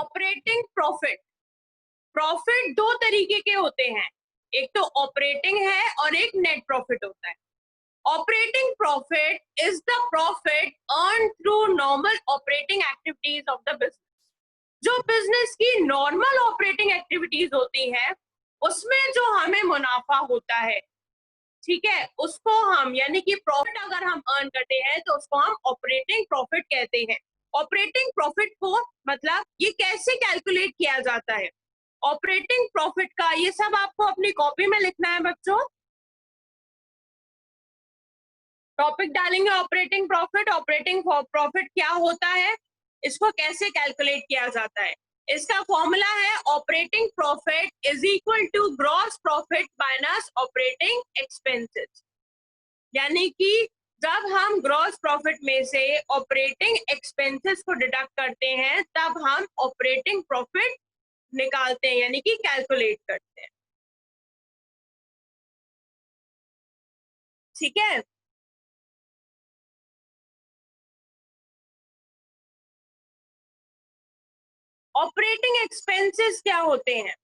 Operating profit. Profit दो तरीके के होते हैं, एक तो ऑपरेटिंग है और एक नेट प्रॉफिट होता है। Operating profit is the profit earn through normal operating activities of the business. जो बिजनेस की नॉर्मल ऑपरेटिंग एक्टिविटीज होती है उसमें जो हमें मुनाफा होता है, ठीक है, उसको हम यानी कि प्रॉफिट अगर हम अर्न करते हैं तो उसको हम ऑपरेटिंग प्रॉफिट कहते हैं। ऑपरेटिंग प्रॉफिट को मतलब ये कैसे कैलकुलेट किया जाता है, ऑपरेटिंग प्रॉफिट का ये सब आपको अपनी कॉपी में लिखना है बच्चों। टॉपिक डालेंगे ऑपरेटिंग प्रॉफिट, ऑपरेटिंग प्रॉफिट क्या होता है, इसको कैसे कैलकुलेट किया जाता है। इसका फॉर्मूला है operating profit is equal to gross profit minus operating expenses. यानी कि जब हम ग्रॉस प्रॉफिट में से ऑपरेटिंग एक्सपेंसेस को डिडक्ट करते हैं तब हम ऑपरेटिंग प्रॉफिट निकालते हैं यानी कि कैलकुलेट करते हैं। ठीक है, ऑपरेटिंग एक्सपेंसेस क्या होते हैं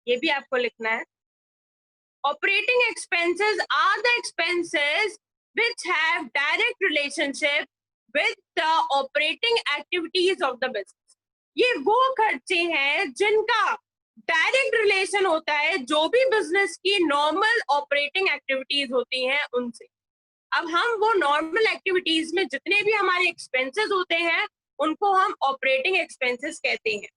ये भी आपको लिखना है। Operating expenses are the expenses which have direct relationship with the operating activities of the business। ये वो खर्चे हैं जिनका डायरेक्ट रिलेशन होता है जो भी बिजनेस की नॉर्मल ऑपरेटिंग एक्टिविटीज होती हैं उनसे। अब हम वो नॉर्मल एक्टिविटीज में जितने भी हमारे एक्सपेंसेस होते हैं उनको हम ऑपरेटिंग एक्सपेंसेस कहते हैं,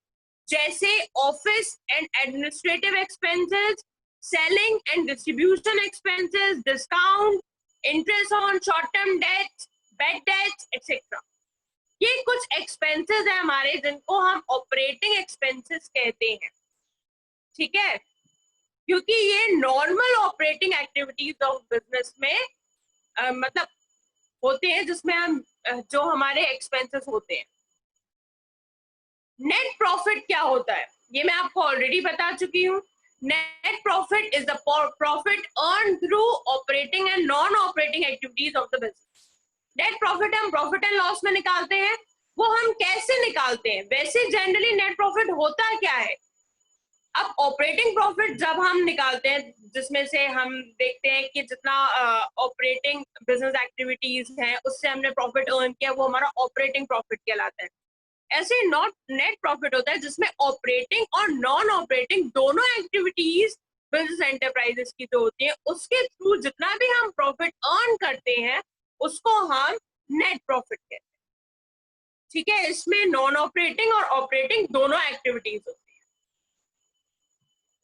जैसे office and administrative expenses, selling and distribution expenses, discount, interest on short term debts, bad debts etcetera. ये कुछ एक्सपेंसेस है हमारे जिनको हम ऑपरेटिंग एक्सपेंसेस कहते हैं। ठीक है, क्योंकि ये normal operating activities of business में मतलब होते हैं जिसमें हम जो हमारे एक्सपेंसेस होते हैं। नेट प्रॉफिट क्या होता है ये मैं आपको ऑलरेडी बता चुकी हूँ। Net profit is the profit earn through operating and non operating activities of the business. Net profit हम प्रॉफिट एंड लॉस में निकालते हैं। वो हम कैसे निकालते हैं, वैसे जनरली नेट प्रॉफिट होता क्या है। अब ऑपरेटिंग प्रॉफिट जब हम निकालते हैं जिसमें से हम देखते हैं कि जितना ऑपरेटिंग बिजनेस एक्टिविटीज हैं उससे हमने प्रॉफिट अर्न किया वो हमारा ऑपरेटिंग प्रॉफिट कहलाता है। ऐसे नॉट नेट प्रॉफिट होता है जिसमें ऑपरेटिंग और नॉन ऑपरेटिंग दोनों एक्टिविटीज बिजनेस एंटरप्राइजेस की जो होती है उसके थ्रू जितना भी हम प्रॉफिट अर्न करते हैं उसको हम नेट प्रॉफिट कहते हैं। ठीक है, इसमें नॉन ऑपरेटिंग और ऑपरेटिंग दोनों एक्टिविटीज होती है।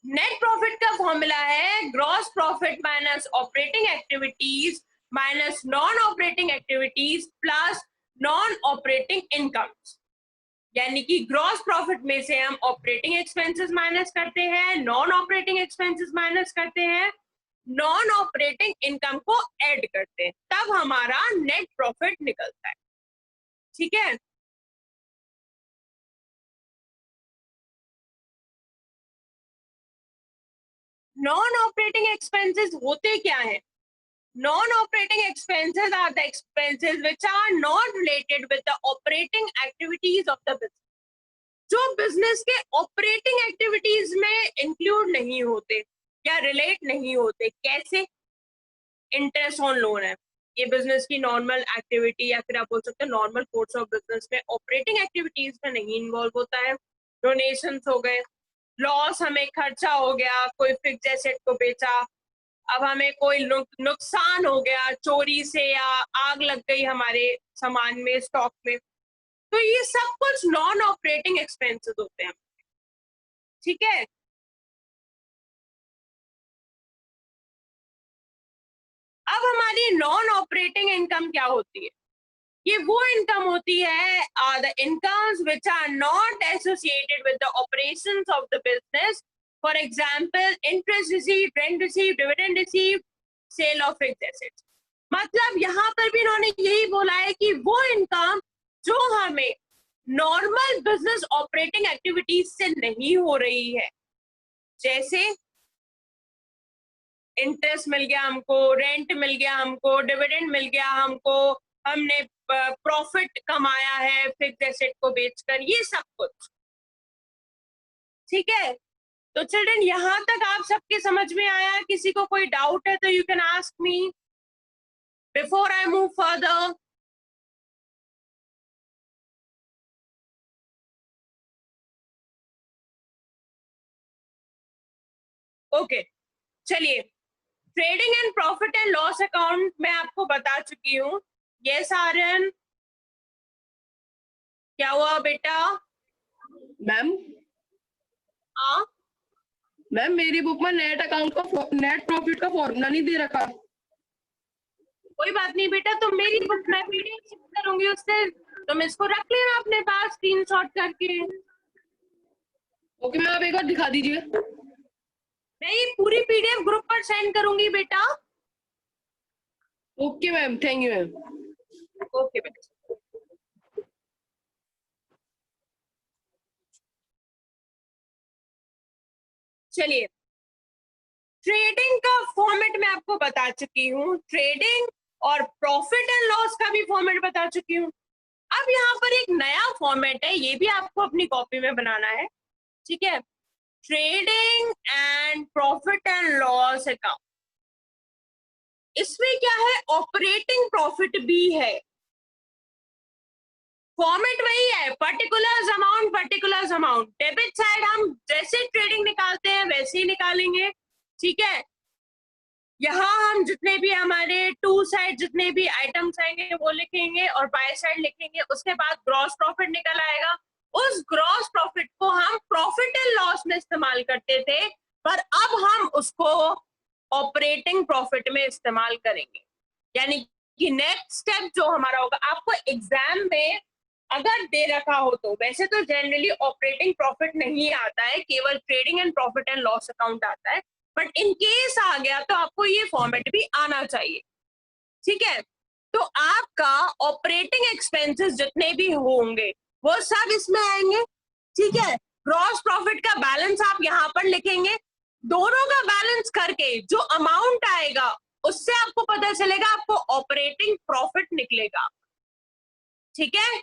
नेट प्रॉफिट का फॉर्मूला है gross profit minus operating activities minus non operating activities plus non operating incomes. यानी कि ग्रॉस प्रॉफिट में से हम ऑपरेटिंग एक्सपेंसेस माइनस करते हैं, नॉन ऑपरेटिंग एक्सपेंसेस माइनस करते हैं, नॉन ऑपरेटिंग इनकम को ऐड करते हैं, तब हमारा नेट प्रॉफिट निकलता है। ठीक है, नॉन ऑपरेटिंग एक्सपेंसेस होते क्या है। Non operating expenses are the expenses which are not related with the operating activities of the business. जो बिजनेस के ऑपरेटिंग एक्टिविटीज में इंक्लूड नहीं होते या रिलेट नहीं होते। कैसे, इंटरेस्ट ऑन लोन है, ये बिजनेस की नॉर्मल एक्टिविटी या फिर आप बोल सकते हो नॉर्मल कोर्स ऑफ बिजनेस में ऑपरेटिंग एक्टिविटीज में नहीं इन्वॉल्व होता है। डोनेशंस हो गए, लॉस हमें खर्चा हो गया, कोई फिक्स एसेट को बेचा, अब हमें कोई नुकसान हो गया चोरी से या आग लग गई हमारे सामान में, स्टॉक में, तो ये सब कुछ नॉन ऑपरेटिंग एक्सपेंसेस होते हैं। ठीक है, अब हमारी नॉन ऑपरेटिंग इनकम क्या होती है। ये वो इनकम होती है the incomes which are not associated with the operations of the business. For example interest received, rent received, dividend received, sale of fixed assets. मतलब यहाँ पर भी इन्होंने यही बोला है कि वो इनकम जो हमें नॉर्मल बिजनेस ऑपरेटिंग एक्टिविटीज से नहीं हो रही है, जैसे इंटरेस्ट मिल गया हमको, रेंट मिल गया हमको, डिविडेंड मिल गया हमको, हमने प्रॉफिट कमाया है फिक्स्ड एसेट को बेचकर, ये सब कुछ। ठीक है, तो चिल्ड्रन यहां तक आप सबके समझ में आया? किसी को कोई डाउट है तो you can ask me before I move further. Okay, चलिए, trading and profit and loss account मैं आपको बता चुकी हूँ। यस आर्यन, क्या हुआ बेटा? मैम हाँ, मैम मेरी बुक में नेट अकाउंट का नेट प्रॉफिट का फॉर्मूला नहीं दे रखा। कोई बात नहीं बेटा, तो मेरी बुक मैं पीडीएफ शिफ्ट करूंगी उससे, तुम इसको रख लेना अपने पास स्क्रीनशॉट करके। ओके मैम, आप एक बार दिखा दीजिए। मैं ये पूरी पीडीएफ ग्रुप पर सेंड करूंगी बेटा। Okay ma'am, thank you ma'am. Okay बेटा, चलिए, ट्रेडिंग का फॉर्मेट मैं आपको बता चुकी हूँ, ट्रेडिंग और प्रॉफिट एंड लॉस का भी फॉर्मेट बता चुकी हूँ। अब यहाँ पर एक नया फॉर्मेट है, ये भी आपको अपनी कॉपी में बनाना है। ठीक है, trading and profit and loss account. इसमें क्या है, ऑपरेटिंग प्रॉफिट भी है। फॉर्मेट वही है, पर्टिकुलर अमाउंट। डेबिट साइड हम जैसे ट्रेडिंग निकालते हैं वैसे ही निकालेंगे। ठीक है, यहाँ हम जितने भी हमारे टू साइड जितने भी आइटम्स आएंगे वो लिखेंगे और बाय साइड लिखेंगे। उसके बाद ग्रॉस प्रॉफिट निकल आएगा। उस ग्रॉस प्रॉफिट को हम प्रॉफिट एंड लॉस में इस्तेमाल करते थे, पर अब हम उसको ऑपरेटिंग प्रॉफिट में इस्तेमाल करेंगे। यानी कि नेक्स्ट स्टेप जो हमारा होगा, आपको एग्जाम में अगर दे रखा हो तो वैसे तो जनरली ऑपरेटिंग प्रॉफिट नहीं आता है, केवल trading and profit and loss account आता है, बट इन केस आ गया तो आपको ये फॉर्मेट भी आना चाहिए। ठीक है, तो आपका ऑपरेटिंग एक्सपेंसेस जितने भी होंगे वो सब इसमें आएंगे। ठीक है, ग्रॉस प्रॉफिट का बैलेंस आप यहाँ पर लिखेंगे। दोनों का बैलेंस करके जो अमाउंट आएगा उससे आपको पता चलेगा आपको ऑपरेटिंग प्रॉफिट निकलेगा। ठीक है,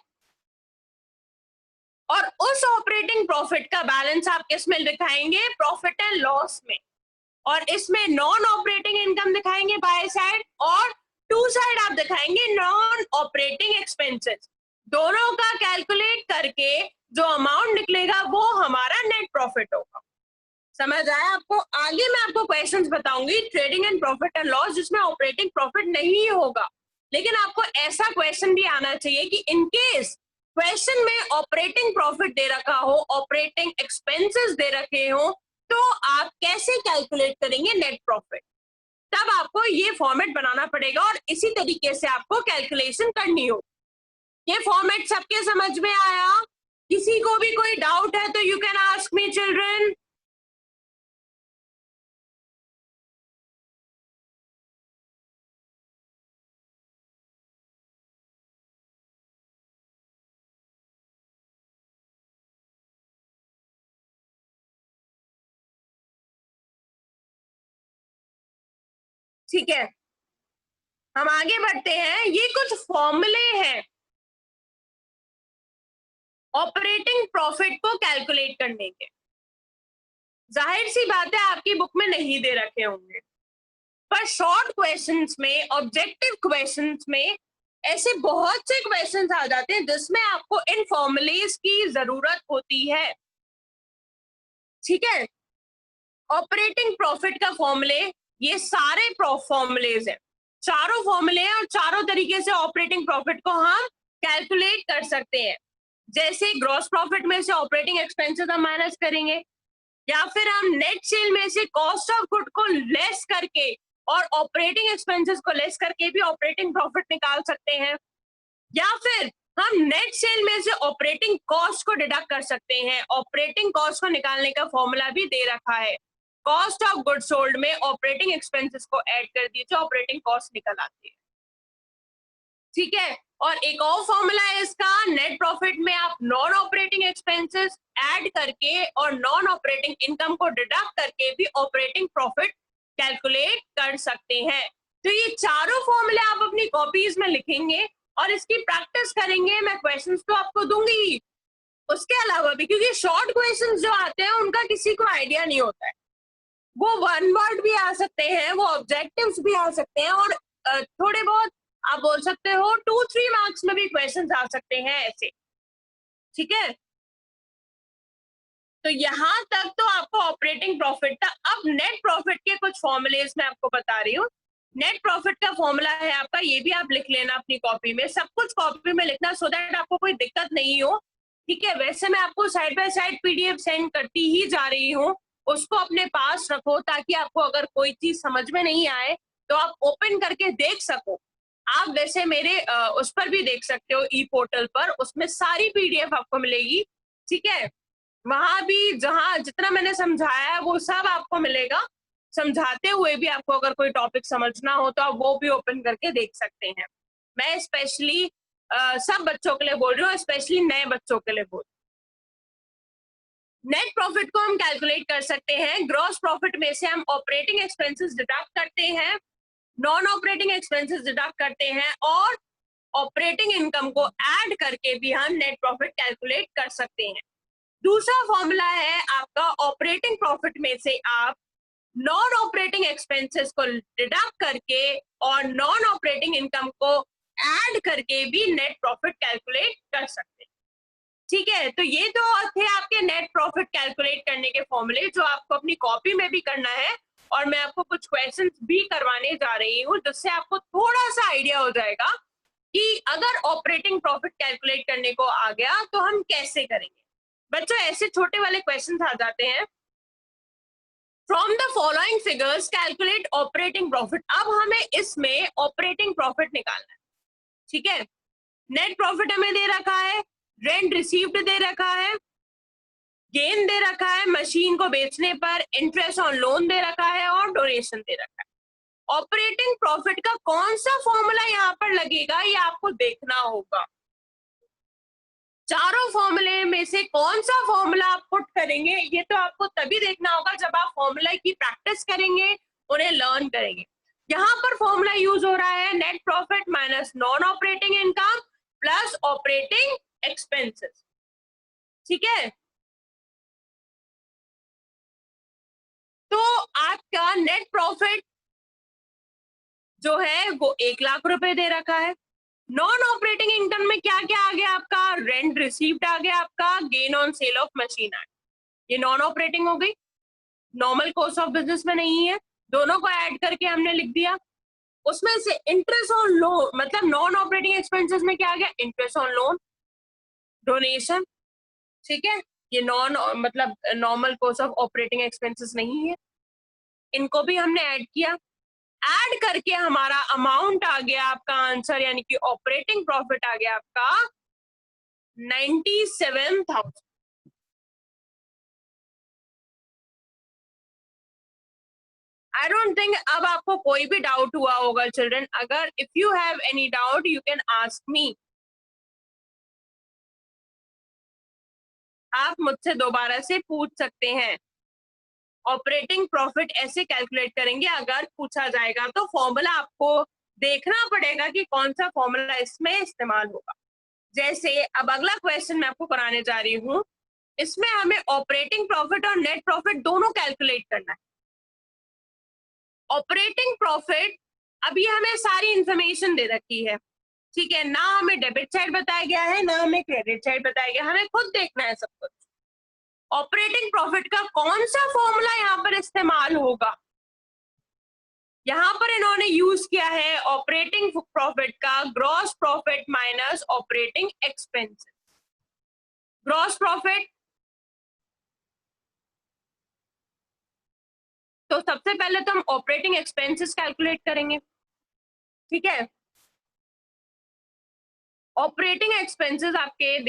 और उस ऑपरेटिंग प्रॉफिट का बैलेंस आप किस में दिखाएंगे, प्रॉफिट एंड लॉस में। और इसमें नॉन ऑपरेटिंग इनकम दिखाएंगे बाय साइड, और टू साइड आप दिखाएंगे नॉन ऑपरेटिंग एक्सपेंसेस। दोनों का कैलकुलेट करके जो अमाउंट निकलेगा वो हमारा नेट प्रॉफिट होगा। समझ आया आपको? आगे मैं आपको क्वेश्चंस बताऊंगी trading and profit and loss जिसमें ऑपरेटिंग प्रॉफिट नहीं होगा, लेकिन आपको ऐसा क्वेश्चन भी आना चाहिए कि इनकेस क्वेश्चन में ऑपरेटिंग प्रॉफिट दे रखा हो, ऑपरेटिंग एक्सपेंसेस दे रखे हो, तो आप कैसे कैलकुलेट करेंगे नेट प्रॉफिट। तब आपको ये फॉर्मेट बनाना पड़ेगा और इसी तरीके से आपको कैलकुलेशन करनी हो। ये फॉर्मेट सबके समझ में आया? किसी को भी कोई डाउट है तो you can ask me children. ठीक है, हम आगे बढ़ते हैं। ये कुछ फॉर्मूले हैं ऑपरेटिंग प्रॉफिट को कैलकुलेट करने के। जाहिर सी बात है आपकी बुक में नहीं दे रखे होंगे, पर शॉर्ट क्वेश्चंस में, ऑब्जेक्टिव क्वेश्चंस में ऐसे बहुत से क्वेश्चंस आ जाते हैं जिसमें आपको इन फॉर्मूलेज की जरूरत होती है। ठीक है, ऑपरेटिंग प्रॉफिट का फॉर्मूले, ये सारे फॉर्मूलेज हैं, चारों फॉर्मूले हैं और चारों तरीके से ऑपरेटिंग प्रॉफिट को हम कैलकुलेट कर सकते हैं। जैसे ग्रॉस प्रॉफिट में से ऑपरेटिंग एक्सपेंसेस हम माइनस करेंगे, या फिर हम नेट सेल में से कॉस्ट ऑफ गुड को लेस करके और ऑपरेटिंग एक्सपेंसेस को लेस करके भी ऑपरेटिंग प्रॉफिट निकाल सकते हैं, या फिर हम नेट सेल में से ऑपरेटिंग कॉस्ट को डिडक्ट कर सकते हैं। ऑपरेटिंग कॉस्ट को निकालने का फॉर्मूला भी दे रखा है, कॉस्ट ऑफ गुड सोल्ड में ऑपरेटिंग एक्सपेंसेस को ऐड कर दीजिए, ऑपरेटिंग कॉस्ट निकल आती है। ठीक है, और एक और फॉर्मूला है इसका, नेट प्रॉफिट में आप नॉन ऑपरेटिंग एक्सपेंसेस ऐड करके और नॉन ऑपरेटिंग इनकम को डिडक्ट करके भी ऑपरेटिंग प्रॉफिट कैलकुलेट कर सकते हैं। तो ये चारों फॉर्मूले आप अपनी कॉपीज में लिखेंगे और इसकी प्रैक्टिस करेंगे। मैं क्वेश्चंस तो आपको दूंगी ही, उसके अलावा भी, क्योंकि शॉर्ट क्वेश्चंस जो आते हैं उनका किसी को आइडिया नहीं होता है। वो वन वर्ड भी आ सकते हैं, वो ऑब्जेक्टिव्स भी आ सकते हैं, और थोड़े बहुत आप बोल सकते हो 2-3 मार्क्स में भी क्वेश्चंस आ सकते हैं ऐसे, ठीक है। तो यहां तक तो आपको ऑपरेटिंग प्रॉफिट था। अब नेट प्रॉफिट के कुछ फॉर्मूलेज मैं आपको बता रही हूँ। नेट प्रॉफिट का फॉर्मूला है आपका, ये भी आप लिख लेना अपनी कॉपी में, सब कुछ कॉपी में लिखना सो दैट आपको कोई दिक्कत नहीं हो, ठीक है। वैसे मैं आपको side by side PDF send करती ही जा रही हूँ, उसको अपने पास रखो ताकि आपको अगर कोई चीज समझ में नहीं आए तो आप ओपन करके देख सको। आप वैसे मेरे उस पर भी देख सकते हो, ई पोर्टल पर, उसमें सारी पीडीएफ आपको मिलेगी, ठीक है। वहां भी जहां जितना मैंने समझाया है वो सब आपको मिलेगा। समझाते हुए भी आपको अगर कोई टॉपिक समझना हो तो आप वो भी ओपन करके देख सकते हैं। मैं स्पेशली सब बच्चों के लिए बोल रही हूँ, स्पेशली नए बच्चों के लिए बोल। नेट प्रॉफिट को हम कैलकुलेट कर सकते हैं। ग्रॉस प्रॉफिट में से हम ऑपरेटिंग एक्सपेंसेस डिडक्ट करते हैं, नॉन ऑपरेटिंग एक्सपेंसेस डिडक्ट करते हैं, और ऑपरेटिंग इनकम को ऐड करके भी हम नेट प्रॉफिट कैलकुलेट कर सकते हैं। दूसरा फॉर्मूला है आपका, ऑपरेटिंग प्रॉफिट में से आप नॉन ऑपरेटिंग एक्सपेंसेस को डिडक्ट करके और नॉन ऑपरेटिंग इनकम को ऐड करके भी नेट प्रॉफिट कैलकुलेट कर सकते हैं, ठीक है। तो ये तो थे आपके नेट प्रॉफिट कैलकुलेट करने के फॉर्मूले, जो आपको अपनी कॉपी में भी करना है, और मैं आपको कुछ क्वेश्चंस भी करवाने जा रही हूँ जिससे आपको थोड़ा सा आइडिया हो जाएगा कि अगर ऑपरेटिंग प्रॉफिट कैलकुलेट करने को आ गया तो हम कैसे करेंगे। बच्चों ऐसे छोटे वाले क्वेश्चंस आ जाते हैं, from the following figures calculate operating profit. अब हमें इसमें ऑपरेटिंग प्रॉफिट निकालना है, ठीक है। नेट प्रॉफिट हमें दे रखा है, रेंट रिसीव्ड दे रखा है, गेन दे रखा है मशीन को बेचने पर, इंटरेस्ट ऑन लोन दे रखा है, और डोनेशन दे रखा है। ऑपरेटिंग प्रॉफिट का कौन सा फॉर्मूला यहाँ पर लगेगा ये आपको देखना होगा। चारों फॉर्मूले में से कौन सा फॉर्मूला आप पुट करेंगे ये तो आपको तभी देखना होगा जब आप फॉर्मूला की प्रैक्टिस करेंगे, उन्हें लर्न करेंगे। यहाँ पर फॉर्मूला यूज हो रहा है net profit minus non operating income plus operating expenses, ठीक है। तो आपका नेट प्रॉफिट जो है वो 1 लाख रुपए दे रखा है। नॉन ऑपरेटिंग इनकम में क्या क्या आ गया आपका, रेंट रिसीव्ड आ गया आपका, gain on sale of machine आ गया, ये नॉन ऑपरेटिंग हो गई, नॉर्मल कोर्स ऑफ बिजनेस में नहीं है। दोनों को ऐड करके हमने लिख दिया। उसमें से इंटरेस्ट ऑन लोन, मतलब नॉन ऑपरेटिंग एक्सपेंसेस में क्या आ गया, इंटरेस्ट ऑन लोन, डोनेशन, ठीक है। ये नॉन मतलब normal course of operating expenses नहीं है, इनको भी हमने ऐड किया। ऐड करके हमारा अमाउंट आ गया आपका आंसर, यानी कि ऑपरेटिंग प्रॉफिट आ गया आपका 97,000। आई डोंट थिंक अब आपको कोई भी डाउट हुआ होगा चिल्ड्रन। अगर if you have any doubt you can ask मी, आप मुझसे दोबारा से पूछ सकते हैं। ऑपरेटिंग प्रॉफिट ऐसे कैलकुलेट करेंगे, अगर पूछा जाएगा तो फॉर्मूला आपको देखना पड़ेगा कि कौन सा फॉर्मूला इसमें इस्तेमाल होगा। जैसे अब अगला क्वेश्चन मैं आपको कराने जा रही हूँ, इसमें हमें ऑपरेटिंग प्रॉफिट और नेट प्रॉफिट दोनों कैलकुलेट करना है। ऑपरेटिंग प्रॉफिट, अभी हमें सारी इंफॉर्मेशन दे रखी है, ठीक है। ना हमें डेबिट साइड बताया गया है, ना हमें क्रेडिट साइड बताया गया, हमें खुद देखना है सब कुछ। ऑपरेटिंग प्रॉफिट का कौन सा फॉर्मूला यहाँ पर इस्तेमाल होगा, यहाँ पर इन्होंने यूज किया है ऑपरेटिंग प्रॉफिट का gross profit minus operating expenses. Gross profit, तो सबसे पहले तो हम ऑपरेटिंग एक्सपेंसेस कैलकुलेट करेंगे, ठीक है। ऑपरेटिंग एक्सपेंसेस आपके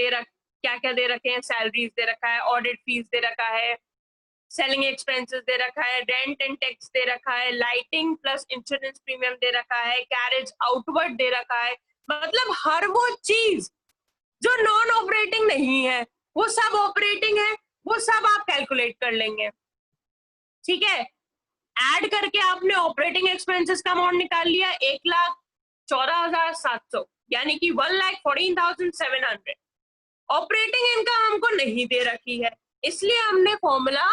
क्या क्या दे रखे हैं, सैलरीज दे रखा है, ऑडिट फीस दे रखा है, सेलिंग एक्सपेंसेस दे रखा है, रेंट एंड टैक्स दे रखा है, लाइटिंग प्लस इंश्योरेंस प्रीमियम दे रखा है, कैरेज आउटवर्ड दे रखा है। मतलब हर वो चीज जो नॉन ऑपरेटिंग नहीं है वो सब ऑपरेटिंग है, वो सब आप कैलकुलेट कर लेंगे, ठीक है। ऐड करके आपने ऑपरेटिंग एक्सपेंसेस का अमाउंट निकाल लिया 1,14,700, यानी कि 1,14,700। ऑपरेटिंग इनकम हमको नहीं दे रखी है, इसलिए हमने फॉर्मूला,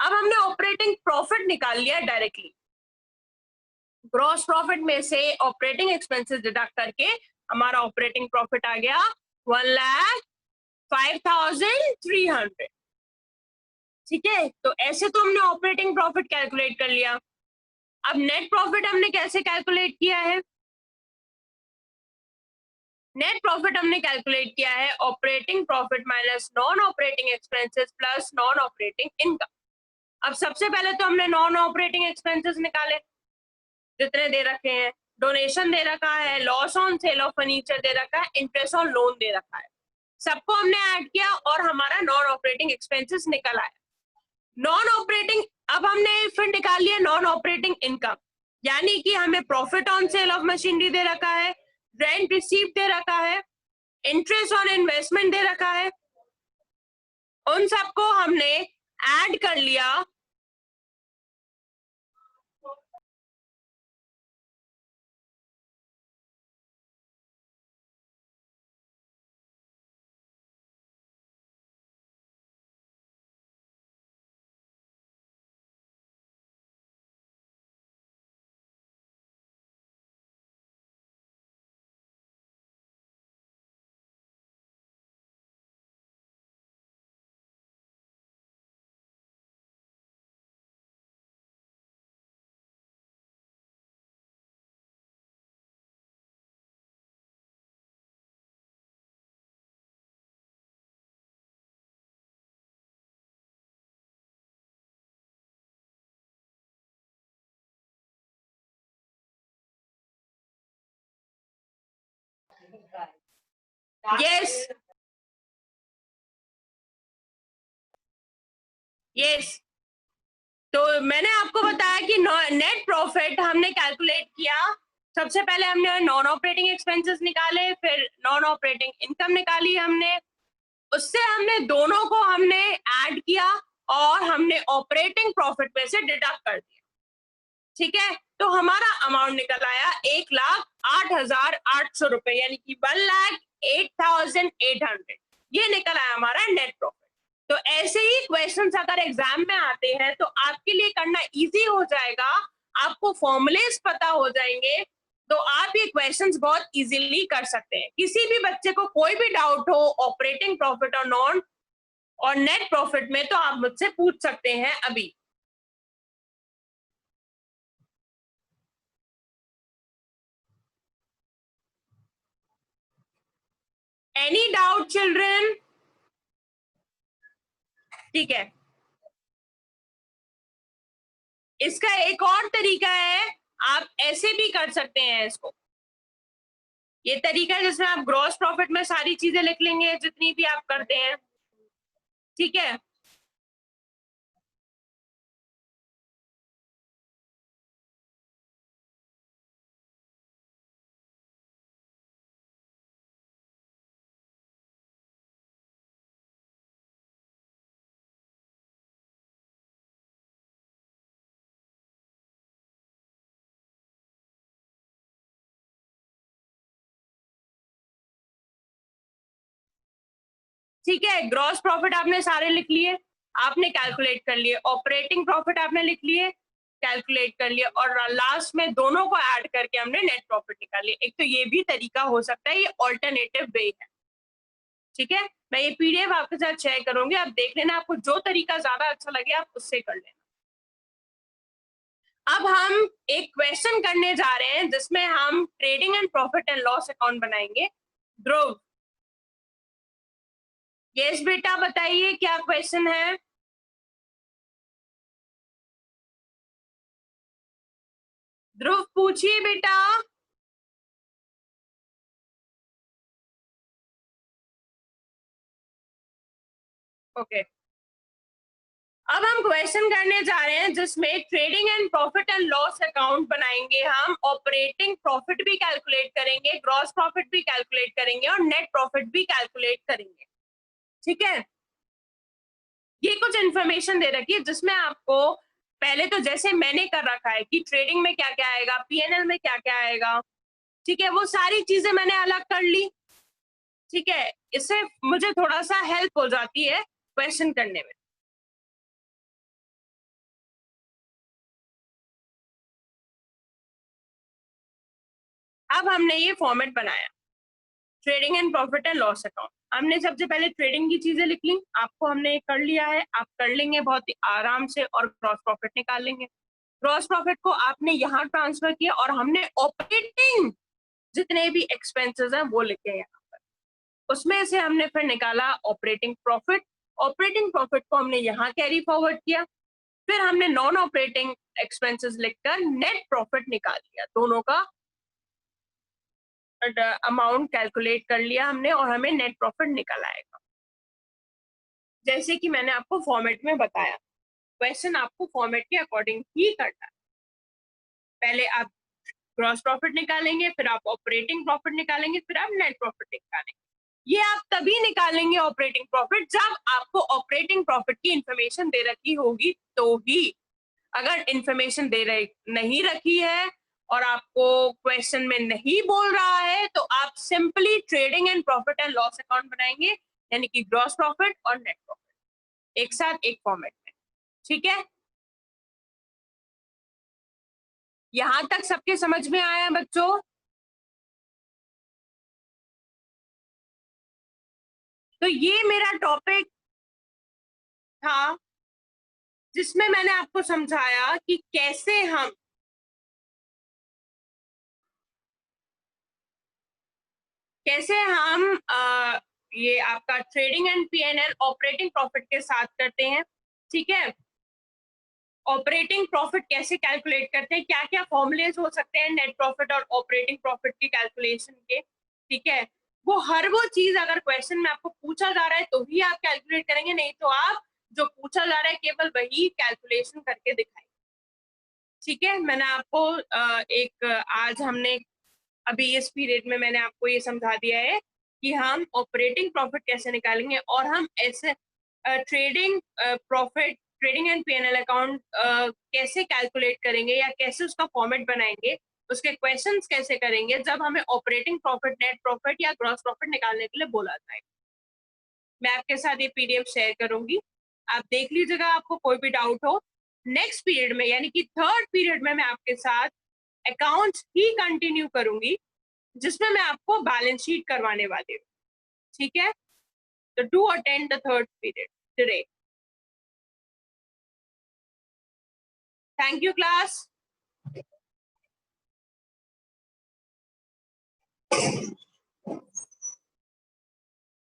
अब हमने ऑपरेटिंग प्रॉफिट निकाल लिया डायरेक्टली। ग्रॉस प्रॉफिट में से ऑपरेटिंग एक्सपेंसेस डिडक्ट करके हमारा ऑपरेटिंग प्रॉफिट आ गया 1,05,300। ठीक है, तो ऐसे तो हमने ऑपरेटिंग प्रॉफिट कैलकुलेट कर लिया। अब नेट प्रॉफिट हमने कैसे कैलकुलेट किया है? नेट प्रॉफिट हमने कैलकुलेट किया है operating profit minus non operating expenses plus non operating income. अब सबसे पहले तो हमने नॉन ऑपरेटिंग एक्सपेंसेस निकाले, जितने दे रखे हैं। डोनेशन दे रखा है, loss on sale of furniture दे रखा है, इंटरेस्ट ऑन लोन दे रखा है। सबको हमने ऐड किया और हमारा नॉन ऑपरेटिंग एक्सपेंसेस निकल आया। नॉन ऑपरेटिंग, अब हमने फिर निकाल लिया नॉन ऑपरेटिंग इनकम, यानी कि हमें profit on sale of machinery दे रखा है, रेंट रिसीव दे रखा है, इंटरेस्ट ऑन इन्वेस्टमेंट दे रखा है। उन सबको हमने ऐड कर लिया यस यस। तो मैंने आपको बताया कि नेट प्रॉफिट हमने कैलकुलेट किया। सबसे पहले हमने नॉन ऑपरेटिंग एक्सपेंसेस निकाले, फिर नॉन ऑपरेटिंग इनकम निकाली हमने, उससे हमने दोनों को हमने ऐड किया और हमने ऑपरेटिंग प्रॉफिट में से डिडक्ट कर दिया। ठीक है, तो हमारा अमाउंट निकल आया 1,08,800 रुपए, यानी कि 1,08,800। ये निकल आया हमारा नेट प्रॉफिट। तो ऐसे ही क्वेश्चंस अगर एग्जाम में आते हैं तो आपके लिए करना इजी हो जाएगा, आपको फॉर्मूलेस पता हो जाएंगे, तो आप ये क्वेश्चंस बहुत इजीली कर सकते हैं। किसी भी बच्चे को कोई भी डाउट हो ऑपरेटिंग प्रॉफिट और नॉन और नेट प्रॉफिट में, तो आप मुझसे पूछ सकते हैं अभी। Any doubt children? ठीक है, इसका एक और तरीका है, आप ऐसे भी कर सकते हैं इसको। ये तरीका है जिसमें आप ग्रॉस प्रॉफिट में सारी चीजें लिख लेंगे जितनी भी आप करते हैं। ठीक है, ठीक है। ग्रॉस प्रॉफिट आपने सारे लिख लिए, आपने कैलकुलेट कर लिए। ऑपरेटिंग प्रॉफिट आपने लिख लिए, कैलकुलेट कर लिए, और लास्ट में दोनों को ऐड करके हमने नेट प्रॉफिट निकाल लिया। एक तो ये भी तरीका हो सकता है, ये ऑल्टरनेटिव वे है। ठीक है, मैं ये पीडीएफ आपके साथ शेयर करूंगी, आप देख लेना, आपको जो तरीका ज्यादा अच्छा लगे आप उससे कर लेना। अब हम एक क्वेश्चन करने जा रहे हैं जिसमें हम trading and profit and loss account बनाएंगे। ध्रुव, यस बेटा बताइए क्या क्वेश्चन है? ध्रुव पूछिए बेटा। ओके, अब हम क्वेश्चन करने जा रहे हैं जिसमें trading and profit and loss account बनाएंगे हम। ऑपरेटिंग प्रॉफिट भी कैलकुलेट करेंगे, ग्रॉस प्रॉफिट भी कैलकुलेट करेंगे और नेट प्रॉफिट भी कैलकुलेट करेंगे। ठीक है, ये कुछ इंफॉर्मेशन दे रखी है जिसमें आपको पहले तो जैसे मैंने कर रखा है कि ट्रेडिंग में क्या क्या आएगा, पीएनएल में क्या क्या आएगा, ठीक है, वो सारी चीजें मैंने अलग कर ली। ठीक है, इससे मुझे थोड़ा सा हेल्प हो जाती है क्वेश्चन करने में। अब हमने ये फॉर्मेट बनाया, trading and profit and loss account. हमने सबसे पहले ट्रेडिंग की चीजें लिख ली, आपको हमने कर लिया है, आप कर लेंगे बहुत ही आराम से, और ग्रॉस प्रॉफिट निकाल लेंगे। ग्रॉस प्रॉफिट को आपने यहाँ ट्रांसफर किया, और हमने ऑपरेटिंग जितने भी एक्सपेंसेस हैं वो लिखे यहाँ पर, उसमें से हमने फिर निकाला ऑपरेटिंग प्रॉफिट। ऑपरेटिंग प्रॉफिट को हमने यहाँ कैरी फॉरवर्ड किया, फिर हमने नॉन ऑपरेटिंग एक्सपेंसेस लिखकर नेट प्रॉफिट निकाल लिया, दोनों का अमाउंट कैलकुलेट कर लिया हमने, और हमें नेट प्रॉफिट निकल आएगा, जैसे कि मैंने आपको फॉर्मेट में बताया। क्वेश्चन आपको फॉर्मेट के अकॉर्डिंग ही करना है। पहले आप ग्रॉस प्रॉफिट निकालेंगे, फिर आप ऑपरेटिंग प्रॉफिट निकालेंगे, फिर आप नेट प्रॉफिट निकालेंगे। ये आप तभी निकालेंगे ऑपरेटिंग प्रॉफिट जब आपको ऑपरेटिंग प्रॉफिट की इंफॉर्मेशन दे रखी होगी तो ही। अगर इंफॉर्मेशन नहीं रखी है और आपको क्वेश्चन में नहीं बोल रहा है, तो आप simply trading and profit and loss account बनाएंगे, यानी कि ग्रॉस प्रॉफिट और नेट प्रॉफिट एक साथ एक फॉर्मेट में। ठीक है, यहां तक सबके समझ में आया बच्चों? तो ये मेरा टॉपिक था जिसमें मैंने आपको समझाया कि कैसे हम ये आपका trading and PNL operating profit के साथ करते हैं। ठीक है, ऑपरेटिंग प्रॉफिट कैसे कैलकुलेट करते हैं, क्या क्या फॉर्मूलेज हो सकते हैं नेट प्रॉफिट और ऑपरेटिंग प्रॉफिट की कैलकुलेशन के। ठीक है, वो चीज अगर क्वेश्चन में आपको पूछा जा रहा है तो ही आप कैलकुलेट करेंगे, नहीं तो आप जो पूछा जा रहा है केवल वही कैलकुलेशन करके दिखाएंगे। ठीक है, मैंने आपको आज हमने अभी इस पीरियड में मैंने आपको ये समझा दिया है कि हम ऑपरेटिंग प्रॉफिट कैसे निकालेंगे, और हम ऐसे trading profit, trading and PNL account कैसे कैलकुलेट करेंगे या कैसे उसका फॉर्मेट बनाएंगे, उसके क्वेश्चंस कैसे करेंगे जब हमें ऑपरेटिंग प्रॉफिट, नेट प्रॉफिट या ग्रॉस प्रॉफिट निकालने के लिए बोला जाए। मैं आपके साथ ये पीडीएफ शेयर करूंगी, आप देख लीजिएगा, आपको कोई भी डाउट हो। नेक्स्ट पीरियड में यानी कि थर्ड पीरियड में मैं आपके साथ अकाउंट्स ही कंटिन्यू करूंगी, जिसमें मैं आपको बैलेंस शीट करवाने वाली हूँ। ठीक है, तो do attend the third period today. Thank you class.